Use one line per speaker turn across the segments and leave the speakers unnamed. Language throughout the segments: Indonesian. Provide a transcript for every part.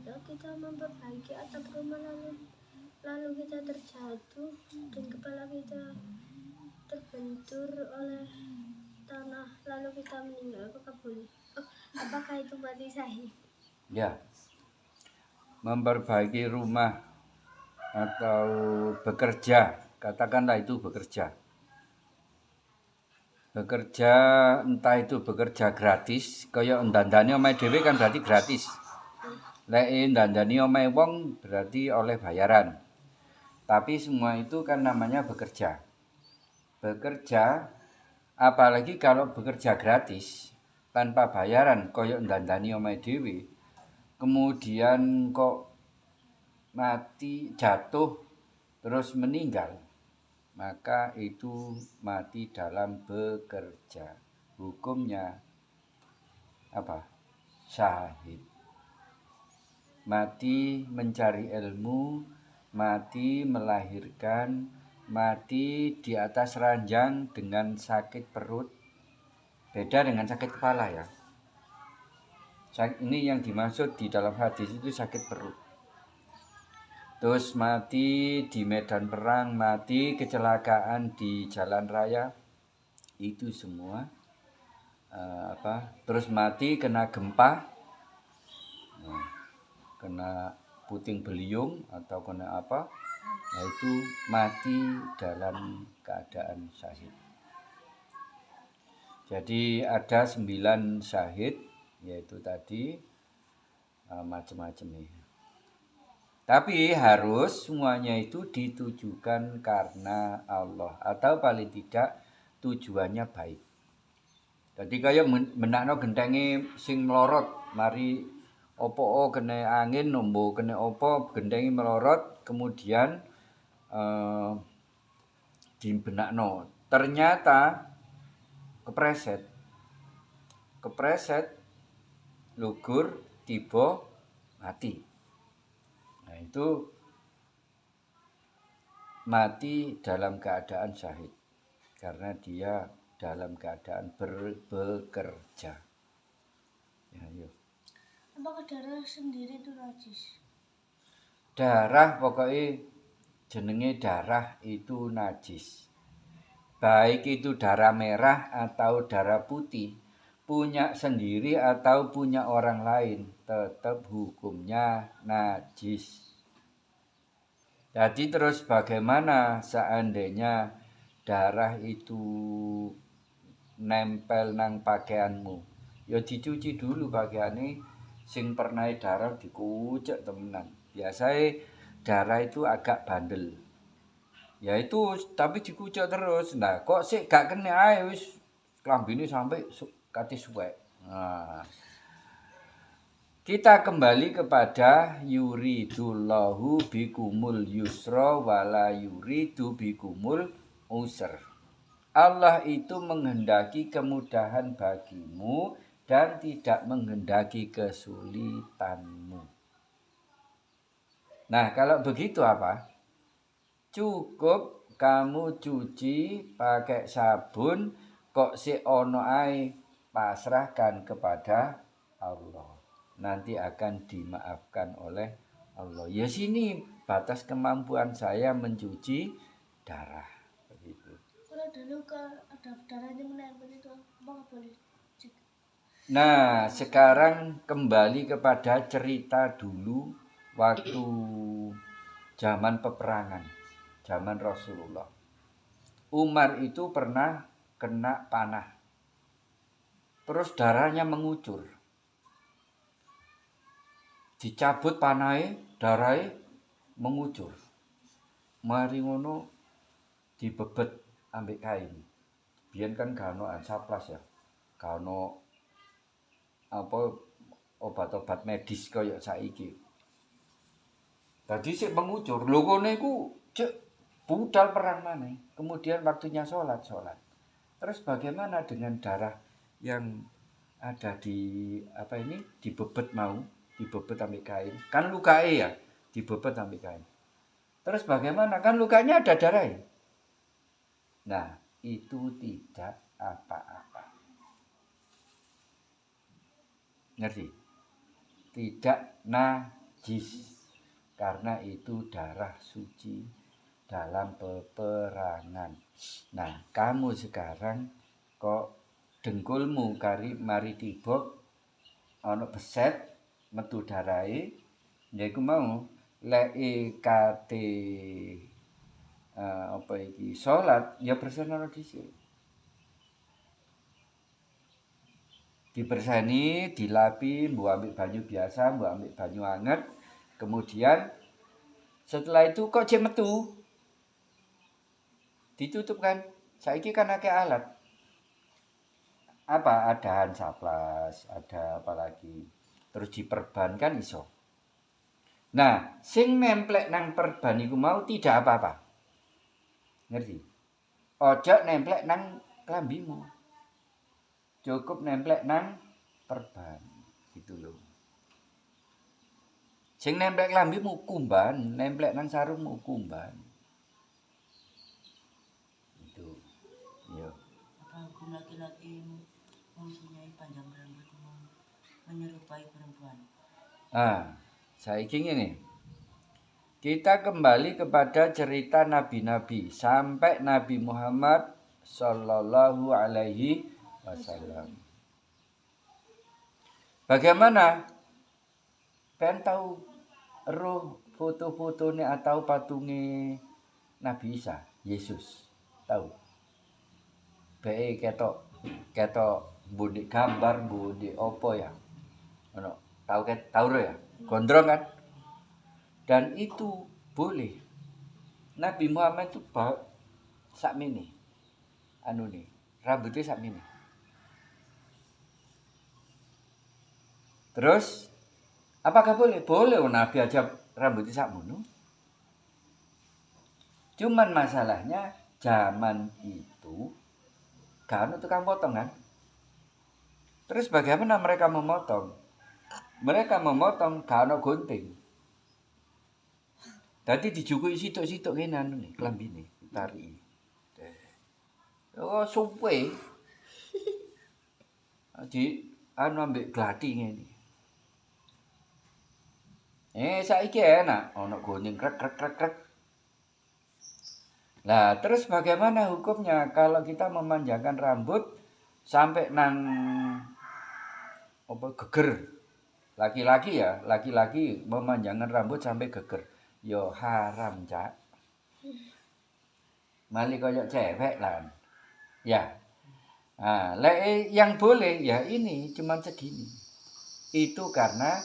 ada kita memperbaiki atap rumah lalu kita terjatuh dan kepala kita terbentur oleh tanah lalu kita meninggal, apakah itu mati syahid?
Ya, memperbaiki rumah atau bekerja, katakanlah itu bekerja. Bekerja entah itu bekerja gratis, kaya ndandani omahe dhewe kan berarti gratis. Lek ndandani omahe wong berarti oleh bayaran. Tapi semua itu kan namanya bekerja. Bekerja, apalagi kalau bekerja gratis tanpa bayaran kaya ndandani omahe dhewe. Kemudian kok mati, jatuh, terus meninggal, maka itu mati dalam bekerja. Hukumnya apa? Syahid. Mati mencari ilmu, mati melahirkan, mati di atas ranjang dengan sakit perut. Beda dengan sakit kepala ya. Ini yang dimaksud di dalam hadis itu sakit perut. Terus mati di medan perang, mati kecelakaan di jalan raya, itu semua terus mati kena gempa, kena puting beliung atau kena apa, itu mati dalam keadaan syahid. Jadi ada 9 syahid, yaitu tadi macam-macam nih. Tapi harus semuanya itu ditujukan karena Allah atau paling tidak tujuannya baik. Jadi kaya menakno gentenge sing melorot, mari opo kena angin nombo kena opo gentenge melorot, kemudian dibenakno. Ternyata kepreset lugur tiba mati. Nah, itu mati dalam keadaan syahid karena dia dalam keadaan bekerja. Ya, yuk.
Apakah darah sendiri itu najis?
Darah pokoknya jenenge darah itu najis. Baik itu darah merah atau darah putih, punya sendiri atau punya orang lain, tetap hukumnya najis. Jadi terus bagaimana seandainya darah itu nempel nang pakaianmu? Ya dicuci dulu pakaiane, sing pernah darah dikucek temenan. Biasanya darah itu agak bandel. Ya itu tapi dikucek terus. Nah, kok sik gak kena ae wis klambine sampai kate suwek. Nah, kita kembali kepada yuridullahu bikumul yusra wala yuridu bikumul usr. Allah itu menghendaki kemudahan bagimu dan tidak menghendaki kesulitanmu. Nah, kalau begitu apa? Cukup kamu cuci pakai sabun, kok si ono ae pasrahkan kepada Allah. Nanti akan dimaafkan oleh Allah. Ya sini batas kemampuan saya mencuci darah. Begitu.
Kalau ada luka, ada darahnya menempel itu, apakah boleh?
Nah, sekarang kembali kepada cerita dulu waktu zaman peperangan, zaman Rasulullah. Umar itu pernah kena panah. Terus darahnya mengucur. Dicabut panahnya, darahnya mengucur. Mari ngono dibebet ambek kain. Biyen kan gak ono ansaplas ya. Gak ono obat-obat medis kaya saiki. Tadi sik mengucur, lho kene iku cek budal perang maneh. Kemudian waktunya sholat. Terus bagaimana dengan darah yang ada di dibebet dibebet ambek kain. Kan lukae ya, dibebet ambek kain. Terus bagaimana? Kan lukanya ada darah. Nah, itu tidak apa-apa. Ngerti? Tidak najis. najis. Karena itu darah suci dalam peperangan. Nah, kamu sekarang kok dengkulmu mari tiba ana beset metu darahe, ya iku mau lek kate apa iki salat ya bersihno dhisik. Dibersani, dilapi, mbok ambek banyu biasa, mbok ambek banyu anget. Kemudian setelah itu kok cek metu. Ditutup kan. Saiki kan akeh alat. Apa ada Hansaplast, ada apa lagi. Terus diperban kan iso. Nah, sing nemplek nang perban iku mau tidak apa-apa. Ngerti? Ojo nemplek nang klambimu. Cukup nemplek nang perban gitu loh. Sing nemplek klambimu kumban, nemplek nang sarungmu kumban. Itu. Yo.
Apa hukum laki-laki mempunyai panjang rambut menyerupai perempuan?
Saiki ngene. Kita kembali kepada cerita nabi-nabi sampai Nabi Muhammad sallallahu alaihi wasallam. Bagaimana? Pengen tahu roh foto-fotonya atau patungnya Nabi Isa, Yesus. Tahu? Bae ketok bundik gambar, bundik opo ya. Ono, tahu ya? Gondrong kan? Dan itu boleh. Nabi Muhammad itu sakmene. Anune, rambutnya sakmene. Terus apakah boleh? Boleh, Nabi aja rambutnya sakmono. Cuman masalahnya zaman itu kan tukang potong kan. Terus bagaimana mereka memotong? Mereka memotong kano gunting. Tadi dijukui sitok-sitok kene anune, klambine, tarik. Oh, suwe. Di ambek glathi ngene. Saiki enak, ono gunting krek. Nah, terus bagaimana hukumnya kalau kita memanjangkan rambut sampai nang geger? Laki-laki memanjangkan rambut sampai geger. Yo haram, Cak. Mali koyok cewek lah. Ya. Yang boleh ya ini cuman segini. Itu karena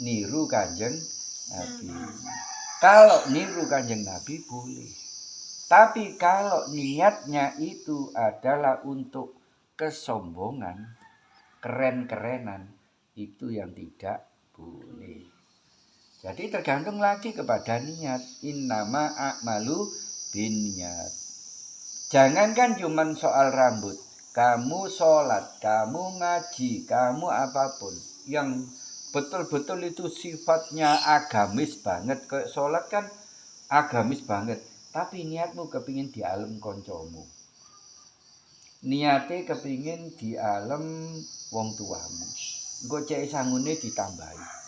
niru Kanjeng Nabi. Kalau niru Kanjeng Nabi boleh. Tapi kalau niatnya itu adalah untuk kesombongan, keren-kerenan, itu yang tidak boleh. Jadi tergantung lagi kepada niat. Innama a'malu binniyat. Jangankan cuman soal rambut. Kamu sholat, kamu ngaji, kamu apapun. Yang betul-betul itu sifatnya agamis banget. Kayak sholat kan agamis banget. Tapi niatmu kepingin di alam koncomu. Niatnya kepingin di alam wong tuamu. Engko cek sangune ditambahi.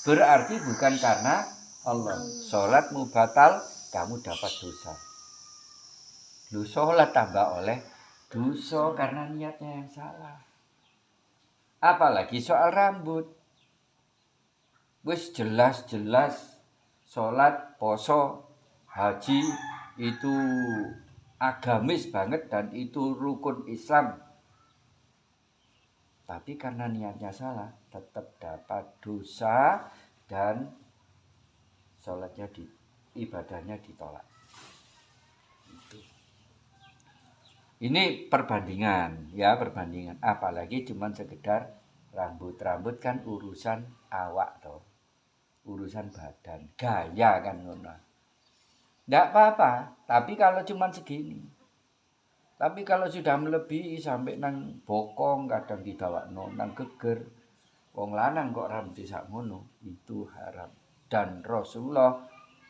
Berarti bukan karena Allah. Sholatmu batal, kamu dapat dosa. Lu sholat tambah oleh dosa karena niatnya yang salah. Apalagi soal rambut. Wis jelas-jelas sholat, poso, haji itu agamis banget dan itu rukun Islam. Tapi karena niatnya salah, tetap dapat dosa dan sholatnya ibadahnya ditolak. Ini perbandingan. Apalagi cuma sekedar rambut kan urusan awak toh, urusan badan, gaya kan ngono. Nggak apa-apa. Tapi kalau cuma segini. Tapi kalau sudah melebihi sampai nang bokong, kadang didawakno nang geger, wong lanang kok rambut sak ngono, itu haram. Dan Rasulullah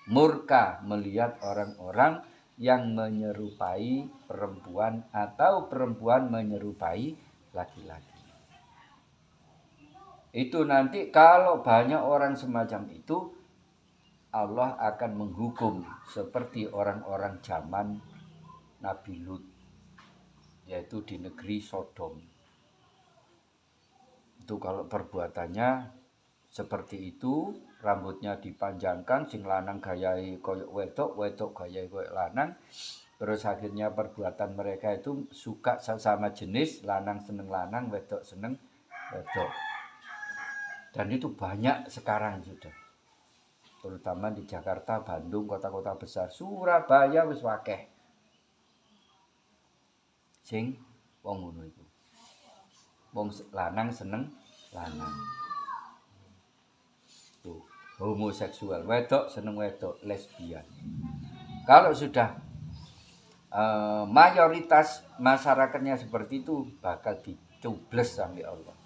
murka melihat orang-orang yang menyerupai perempuan atau perempuan menyerupai laki-laki. Itu nanti kalau banyak orang semacam itu, Allah akan menghukum seperti orang-orang zaman Nabi Lut, yaitu di negeri Sodom. Itu kalau perbuatannya seperti itu, rambutnya dipanjangkan, sing lanang gayai koyok wedok, wedok gayai koyok lanang. Terus akhirnya perbuatan mereka itu suka sesama jenis, lanang seneng lanang, wedok seneng wedok. Dan itu banyak sekarang sudah. Terutama di Jakarta, Bandung, kota-kota besar, Surabaya wis wakeh. Sing wong ngono iku. Wong lanang seneng lanang. Tuh, homoseksual, wedok seneng wedok, lesbian. Kalau sudah mayoritas masyarakatnya seperti itu, bakal dicubles sampai Allah.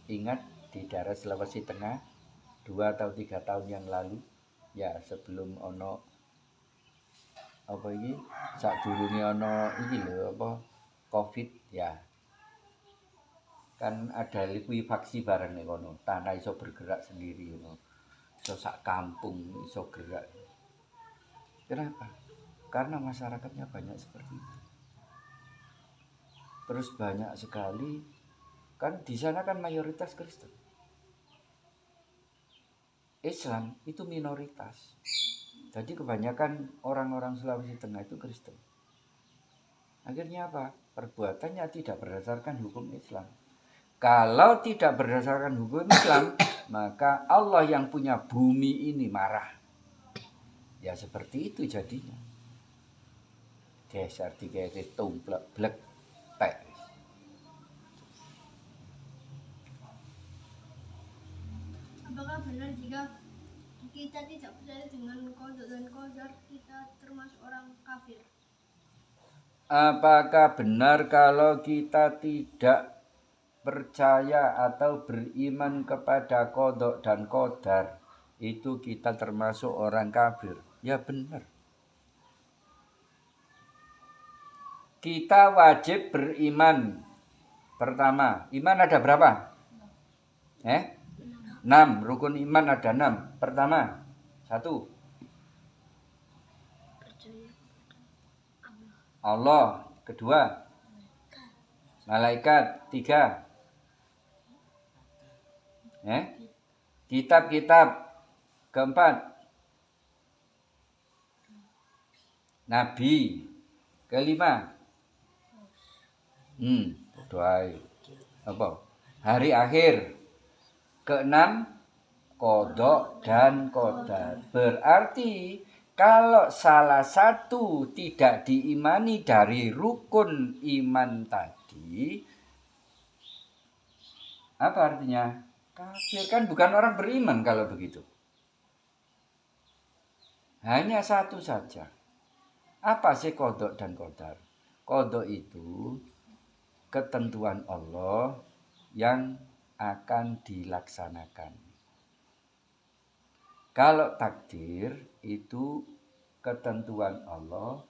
Ingat di daerah Sulawesi Tengah 2 atau 3 tahun yang lalu, ya sebelum ono apa ini, sadurunge ono iki lho apa Covid ya. Kan ada likuifaksi bareng nih kono, tanah iso bergerak sendiri ngono. Iso sak kampung iso gerak. Kenapa? Karena masyarakatnya banyak seperti itu. Terus banyak sekali kan di sana kan mayoritas Kristen. Islam itu minoritas. Jadi kebanyakan orang-orang Sulawesi Tengah itu Kristen. Akhirnya apa? Perbuatannya tidak berdasarkan hukum Islam. Kalau tidak berdasarkan hukum Islam, maka Allah yang punya bumi ini marah. Ya seperti itu jadinya. Dasar dikasih tumplek blek tek.
Apakah benar jika kita tidak percaya dengan qada dan qadar, kita termasuk orang kafir?
Apakah benar kalau kita tidak percaya atau beriman kepada qada dan qadar, itu kita termasuk orang kafir? Ya benar. Kita wajib beriman. Pertama, iman ada berapa? 6, rukun iman ada 6. Pertama, 1.
Percaya
Allah. Kedua, malaikat. 3, kitab-kitab. Keempat, nabi. Kelima, doa apa? Hari akhir. Keenam, qada dan qadar. Berarti kalau salah satu tidak diimani dari rukun iman tadi, apa artinya? Kafir, kan bukan orang beriman kalau begitu. Hanya satu saja. Apa sih qada dan qadar? Qada itu ketentuan Allah yang akan dilaksanakan. Kalau takdir itu ketentuan Allah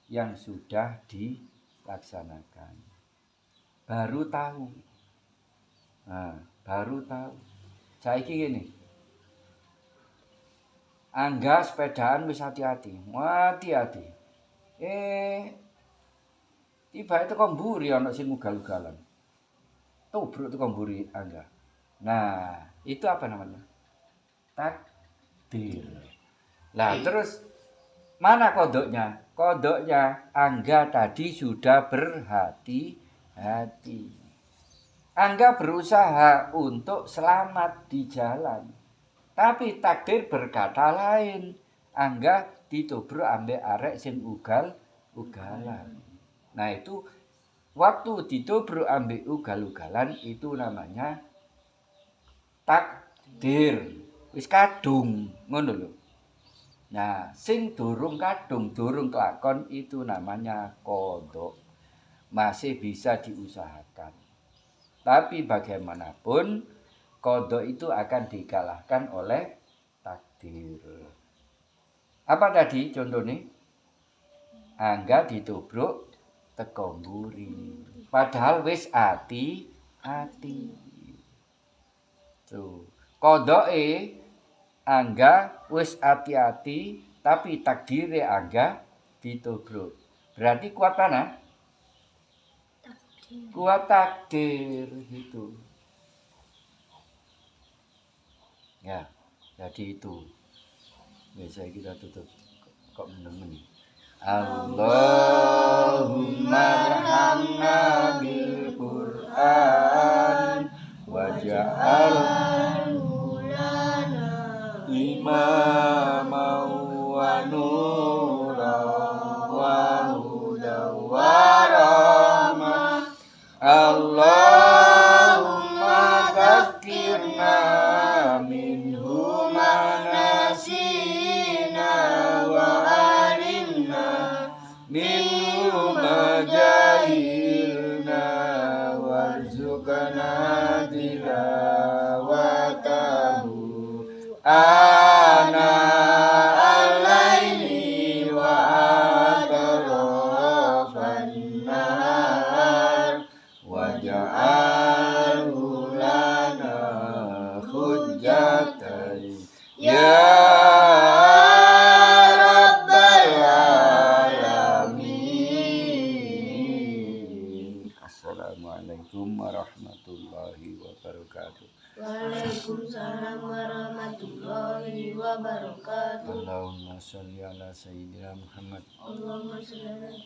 yang sudah dilaksanakan. Baru tahu. Baru tahu. Saiki gini. Angga sepedaan wis hati-hati. Hati-hati. Tiba itu kok mburi ana sing ugal-ugalan. Tubruk itu komburi Angga. Nah, itu apa namanya? Takdir. Nah, terus mana kodoknya? Kodoknya Angga tadi sudah berhati-hati. Angga berusaha untuk selamat di jalan. Tapi takdir berkata lain. Angga ditubruk ambek arek sing ugal-ugalan. Nah, itu waktu ditubruk ambek ugal-ugalan itu namanya takdir. Wis kadung, ngono lho. Nah, sing durung kadung, durung kelakon itu namanya qada. Masih bisa diusahakan. Tapi bagaimanapun qada itu akan dikalahkan oleh takdir. Apa tadi contohnya? Angga ditubruk teko mburi. Padahal wis hati. Tuh. Kodoke angga wis hati-hati tapi takdire angga ditubruk. Berarti kuat mana?
Takdir.
Kuat takdir gitu. Ya, jadi itu. Biasa kita tutup kok meneng-meneng. Allahumma arhamna bil Qur'an waj'alhu
lana
imama wa nuran wa hudan wa rahmah. Allahumma dzakirna minhu ma nasina wa alimna minhu ma jahilna warzuqna tilawatahu ana al-laili wa atrafan nahar waj'alhu lana hujjatan ya rabbal alamin. Assalamualaikum warahmatullahi wabarakatuh.
Waalaikumsalam warahmatullahi wabarakatuh.
Allahumma sholli ala sayyidina Muhammad.
Allahumma sholli ala